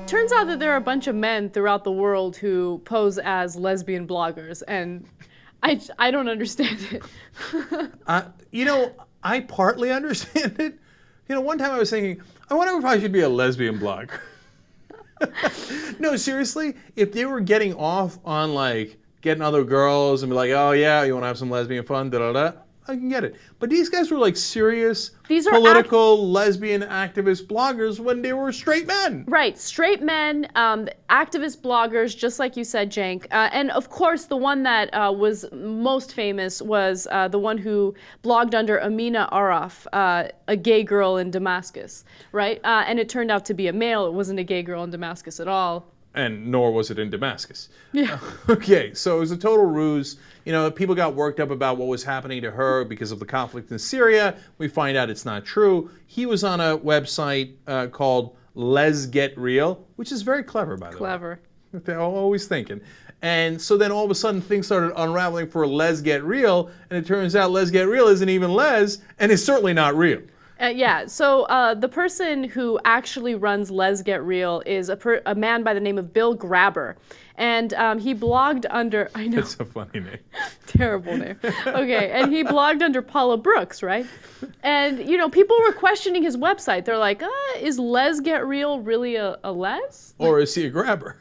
turns out that there are a bunch of men throughout the world who pose as lesbian bloggers, and I don't understand it. I partly understand it. One time I was thinking, I wonder if I should be a lesbian blogger. No, seriously, if they were getting off on like getting other girls and be like, oh yeah, you want to have some lesbian fun, da da da, I can get it. But these guys were like serious political lesbian activist bloggers when they were straight men. Right, straight men, activist bloggers, just like you said, Cenk. And of course, the one that was most famous was the one who blogged under Amina Araf, a gay girl in Damascus, right? And it turned out to be a male. It wasn't a gay girl in Damascus at all. And nor was it in Damascus. Yeah. Okay, so it was a total ruse. People got worked up about what was happening to her because of the conflict in Syria. We find out it's not true. He was on a website called Les Get Real, which is very clever, by the way. Clever. They're always thinking. And so then all of a sudden things started unraveling for Les Get Real, and it turns out Les Get Real isn't even Les, and it's certainly not real. So the person who actually runs Les Get Real is a man by the name of Bill Grabber. And he blogged under, I know. That's a funny name. Terrible name. Okay, and he blogged under Paula Brooks, right? And, people were questioning his website. They're like, is Les Get Real really a Les? Or is he a grabber?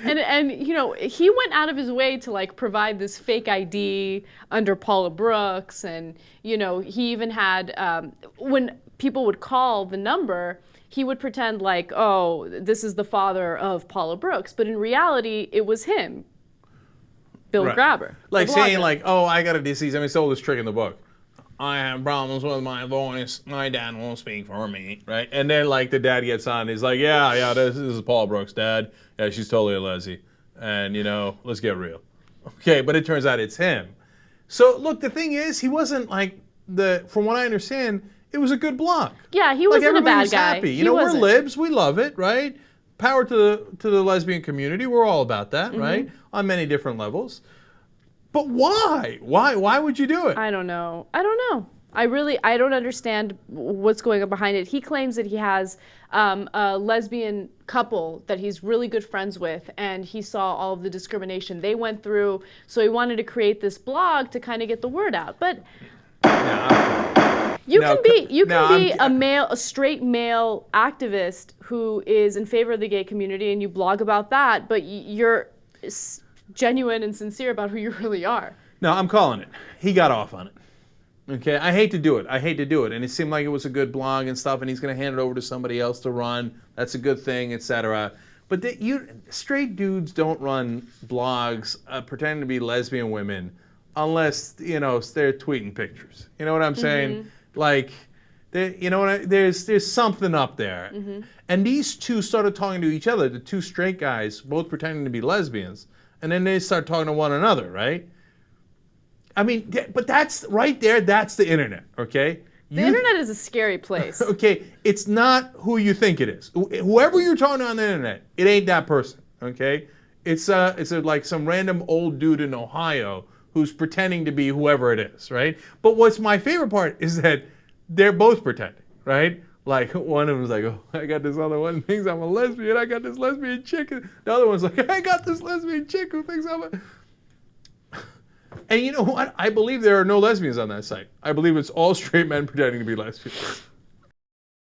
And he went out of his way to like provide this fake ID under Paula Brooks, and he even had when people would call the number, he would pretend like, oh, this is the father of Paula Brooks, but in reality it was him, Bill Grabber, like saying like, oh, I got a disease. I mean, it's all this trick in the book. I have problems with my voice. My dad won't speak for me, right? And then like the dad gets on. He's like, yeah, this is Paula Brooks' dad. Yeah, she's totally a leslie. And let's get real. Okay, but it turns out it's him. So look, the thing is, he wasn't like from what I understand, it was a good blog. Yeah, he wasn't a bad guy. Happy. We're libs. We love it, right? Power to the lesbian community. We're all about that, right? On many different levels. But why? Why would you do it? I don't know. I don't understand what's going on behind it. He claims that he has a lesbian couple that he's really good friends with, and he saw all of the discrimination they went through, so he wanted to create this blog to kind of get the word out. But you can be a straight male activist who is in favor of the gay community, and you blog about that, but you're genuine and sincere about who you really are. No, I'm calling it. He got off on it. Okay, I hate to do it. And it seemed like it was a good blog and stuff, and he's going to hand it over to somebody else to run. That's a good thing, etc. But straight dudes don't run blogs pretending to be lesbian women unless they're tweeting pictures. You know what I'm saying? Like, there's something up there. And these two started talking to each other, the two straight guys, both pretending to be lesbians. And then they start talking to one another, right? I mean, but that's right there, that's the internet, okay? The internet is a scary place. Okay, it's not who you think it is. Whoever you're talking to on the internet, it ain't that person, okay? It's like some random old dude in Ohio who's pretending to be whoever it is, right? But what's my favorite part is that they're both pretending, right? Like, one of them's like, oh, I got this other one who thinks I'm a lesbian. I got this lesbian chick. The other one's like, I got this lesbian chick who thinks I'm a... And you know what? I believe there are no lesbians on that site. I believe it's all straight men pretending to be lesbians.